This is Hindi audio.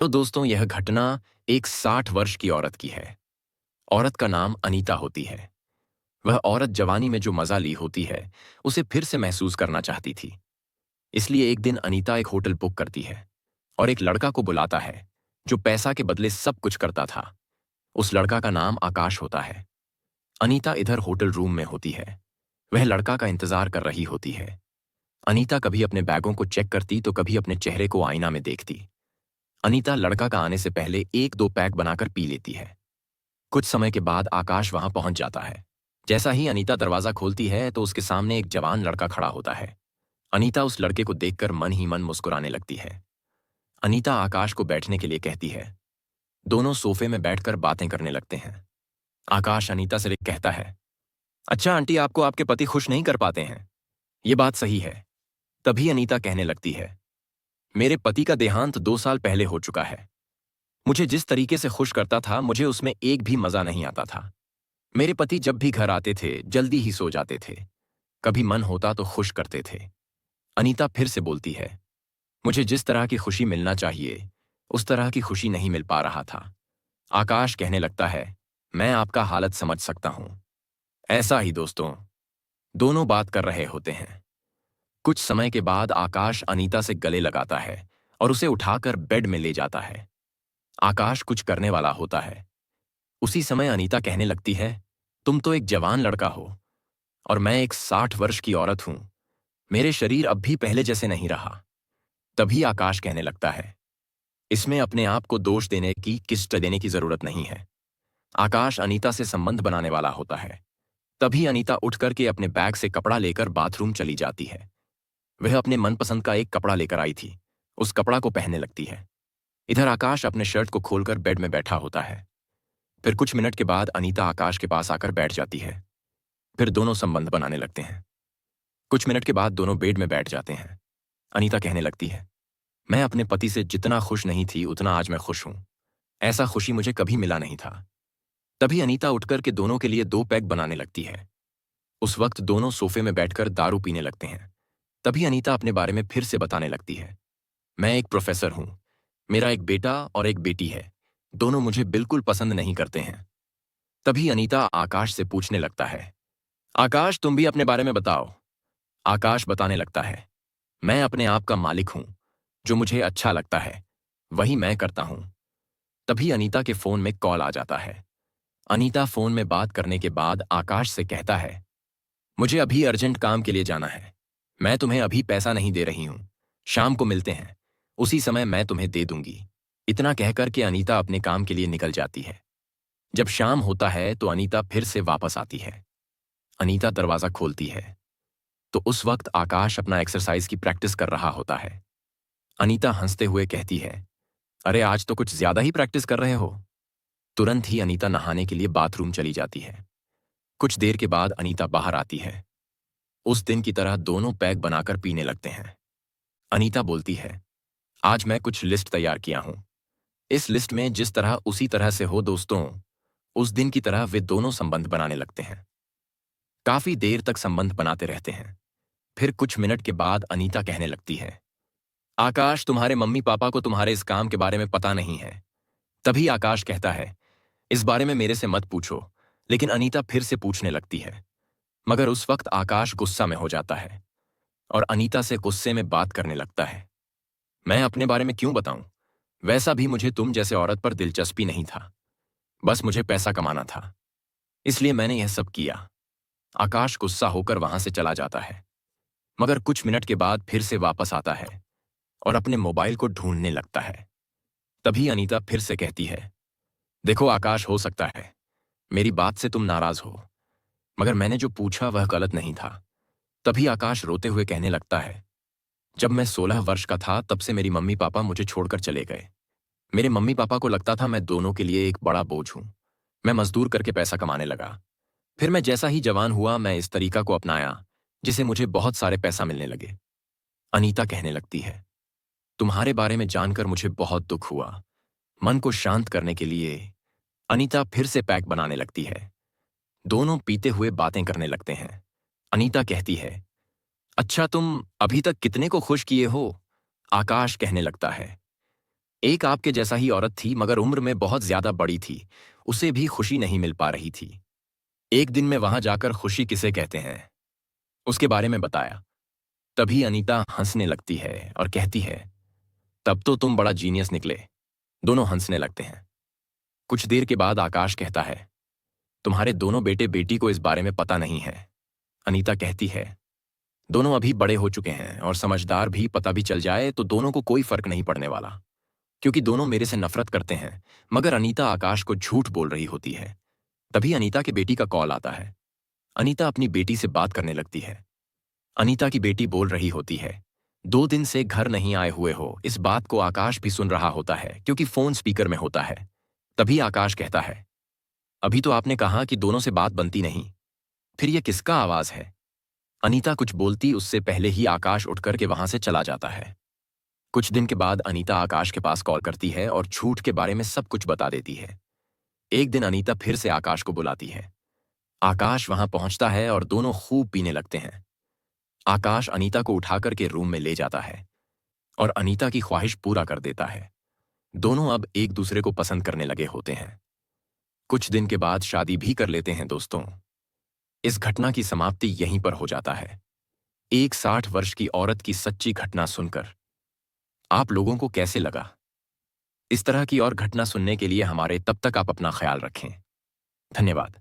तो दोस्तों, यह घटना एक 60 वर्ष की औरत की है। औरत का नाम अनीता होती है। वह औरत जवानी में जो मजा ली होती है, उसे फिर से महसूस करना चाहती थी। इसलिए एक दिन अनीता एक होटल बुक करती है और एक लड़का को बुलाता है, जो पैसा के बदले सब कुछ करता था। उस लड़का का नाम आकाश होता है। अनीता इधर होटल रूम में होती है। वह लड़का का इंतजार कर रही होती है। अनीता कभी अपने बैगों को चेक करती तो कभी अपने चेहरे को आईना में देखती। अनीता लड़का का आने से पहले एक दो पैक बनाकर पी लेती है। कुछ समय के बाद आकाश वहां पहुंच जाता है। जैसा ही अनीता दरवाजा खोलती है तो उसके सामने एक जवान लड़का खड़ा होता है। अनीता उस लड़के को देखकर मन ही मन मुस्कुराने लगती है। अनीता आकाश को बैठने के लिए कहती है। दोनों सोफे में बैठकर बातें करने लगते हैं। आकाश अनीता से कहता है, अच्छा आंटी, आपको आपके पति खुश नहीं कर पाते हैं। ये बात सही है। तभी अनीता कहने लगती है, मेरे पति का देहांत 2 साल पहले हो चुका है। मुझे जिस तरीके से खुश करता था, मुझे उसमें एक भी मजा नहीं आता था। मेरे पति जब भी घर आते थे जल्दी ही सो जाते थे। कभी मन होता तो खुश करते थे। अनीता फिर से बोलती है, मुझे जिस तरह की खुशी मिलना चाहिए उस तरह की खुशी नहीं मिल पा रहा था। आकाश कहने लगता है, मैं आपका हालत समझ सकता हूं। ऐसा ही दोस्तों, दोनों बात कर रहे होते हैं। कुछ समय के बाद आकाश अनीता से गले लगाता है और उसे उठाकर बेड में ले जाता है। आकाश कुछ करने वाला होता है। उसी समय अनीता कहने लगती है, तुम तो एक जवान लड़का हो और मैं एक 60 वर्ष की औरत हूं। मेरे शरीर अब भी पहले जैसे नहीं रहा। तभी आकाश कहने लगता है, इसमें अपने आप को दोष देने की, किस्त देने की जरूरत नहीं है। आकाश अनीता से संबंध बनाने वाला होता है। तभी अनीता उठ करके अपने बैग से कपड़ा लेकर बाथरूम चली जाती है। वह अपने मनपसंद का एक कपड़ा लेकर आई थी। उस कपड़ा को पहनने लगती है। इधर आकाश अपने शर्ट को खोलकर बेड में बैठा होता है। फिर कुछ मिनट के बाद अनीता आकाश के पास आकर बैठ जाती है। फिर दोनों संबंध बनाने लगते हैं। कुछ मिनट के बाद दोनों बेड में बैठ जाते हैं। अनीता कहने लगती है, मैं अपने पति से जितना खुश नहीं थी उतना आज मैं खुश हूं। ऐसा खुशी मुझे कभी मिला नहीं था। तभी अनीता उठकर के दोनों के लिए 2 पैक बनाने लगती है। उस वक्त दोनों सोफे में बैठकर दारू पीने लगते हैं। तभी अनीता अपने बारे में फिर से बताने लगती है, मैं एक प्रोफेसर हूं। मेरा एक बेटा और एक बेटी है। दोनों मुझे बिल्कुल पसंद नहीं करते हैं। तभी अनीता आकाश से पूछने लगता है, आकाश, तुम भी अपने बारे में बताओ। आकाश बताने लगता है, मैं अपने आप का मालिक हूं। जो मुझे अच्छा लगता है वही मैं करता हूं। तभी अनीता के फोन में कॉल आ जाता है। अनीता फोन में बात करने के बाद आकाश से कहता है, मुझे अभी अर्जेंट काम के लिए जाना है। मैं तुम्हें अभी पैसा नहीं दे रही हूं। शाम को मिलते हैं। उसी समय मैं तुम्हें दे दूंगी। इतना कहकर के अनीता अपने काम के लिए निकल जाती है। जब शाम होता है तो अनीता फिर से वापस आती है। अनीता दरवाजा खोलती है तो उस वक्त आकाश अपना एक्सरसाइज की प्रैक्टिस कर रहा होता है। अनीता हंसते हुए कहती है, अरे आज तो कुछ ज्यादा ही प्रैक्टिस कर रहे हो। तुरंत ही अनीता नहाने के लिए बाथरूम चली जाती है। कुछ देर के बाद अनीता बाहर आती है। उस दिन की तरह दोनों पैक बनाकर पीने लगते हैं। अनीता बोलती है, आज मैं कुछ लिस्ट तैयार किया हूं। इस लिस्ट में जिस तरह उसी तरह से हो दोस्तों। उस दिन की तरह वे दोनों संबंध बनाने लगते हैं। काफी देर तक संबंध बनाते रहते हैं। फिर कुछ मिनट के बाद अनीता कहने लगती है, आकाश, तुम्हारे मम्मी पापा को तुम्हारे इस काम के बारे में पता नहीं है। तभी आकाश कहता है, इस बारे में मेरे से मत पूछो। लेकिन अनीता फिर से पूछने लगती है। मगर उस वक्त आकाश गुस्सा में हो जाता है और अनीता से गुस्से में बात करने लगता है, मैं अपने बारे में क्यों बताऊं। वैसा भी मुझे तुम जैसे औरत पर दिलचस्पी नहीं था। बस मुझे पैसा कमाना था, इसलिए मैंने यह सब किया। आकाश गुस्सा होकर वहां से चला जाता है। मगर कुछ मिनट के बाद फिर से वापस आता है और अपने मोबाइल को ढूंढने लगता है। तभी अनीता फिर से कहती है, देखो आकाश, हो सकता है मेरी बात से तुम नाराज हो, मगर मैंने जो पूछा वह गलत नहीं था। तभी आकाश रोते हुए कहने लगता है, जब मैं 16 वर्ष का था तब से मेरी मम्मी पापा मुझे छोड़कर चले गए। मेरे मम्मी पापा को लगता था मैं दोनों के लिए एक बड़ा बोझ हूं। मैं मजदूर करके पैसा कमाने लगा। फिर मैं जैसा ही जवान हुआ मैं इस तरीका को अपनाया जिसे मुझे बहुत सारे पैसा मिलने लगे। अनीता कहने लगती है, तुम्हारे बारे में जानकर मुझे बहुत दुख हुआ। मन को शांत करने के लिए अनीता फिर से पैक बनाने लगती है। दोनों पीते हुए बातें करने लगते हैं। अनीता कहती है, अच्छा तुम अभी तक कितने को खुश किए हो। आकाश कहने लगता है, एक आपके जैसा ही औरत थी मगर उम्र में बहुत ज्यादा बड़ी थी। उसे भी खुशी नहीं मिल पा रही थी। एक दिन मैं वहां जाकर खुशी किसे कहते हैं उसके बारे में बताया। तभी अनीता हंसने लगती है और कहती है, तब तो तुम बड़ा जीनियस निकले। दोनों हंसने लगते हैं। कुछ देर के बाद आकाश कहता है, तुम्हारे दोनों बेटे बेटी को इस बारे में पता नहीं है। अनीता कहती है, दोनों अभी बड़े हो चुके हैं और समझदार भी, पता भी चल जाए तो दोनों को कोई फर्क नहीं पड़ने वाला, क्योंकि दोनों मेरे से नफरत करते हैं। मगर अनीता आकाश को झूठ बोल रही होती है। तभी अनीता के बेटी का कॉल आता है। अनीता अपनी बेटी से बात करने लगती है। अनीता की बेटी बोल रही होती है, 2 दिन से घर नहीं आए हुए हो। इस बात को आकाश भी सुन रहा होता है क्योंकि फोन स्पीकर में होता है। तभी आकाश कहता है, अभी तो आपने कहा कि दोनों से बात बनती नहीं, फिर यह किसका आवाज है? अनीता कुछ बोलती उससे पहले ही आकाश उठकर के वहां से चला जाता है। कुछ दिन के बाद अनीता आकाश के पास कॉल करती है और झूठ के बारे में सब कुछ बता देती है। एक दिन अनीता फिर से आकाश को बुलाती है। आकाश वहां पहुंचता है और दोनों खूब पीने लगते हैं। आकाश अनीता को उठाकर के रूम में ले जाता है और अनीता की ख्वाहिश पूरा कर देता है। दोनों अब एक दूसरे को पसंद करने लगे होते हैं। कुछ दिन के बाद शादी भी कर लेते हैं दोस्तों। इस घटना की समाप्ति यहीं पर हो जाता है। एक 60 वर्ष की औरत की सच्ची घटना सुनकर आप लोगों को कैसे लगा? इस तरह की और घटना सुनने के लिए हमारे तब तक आप अपना ख्याल रखें। धन्यवाद।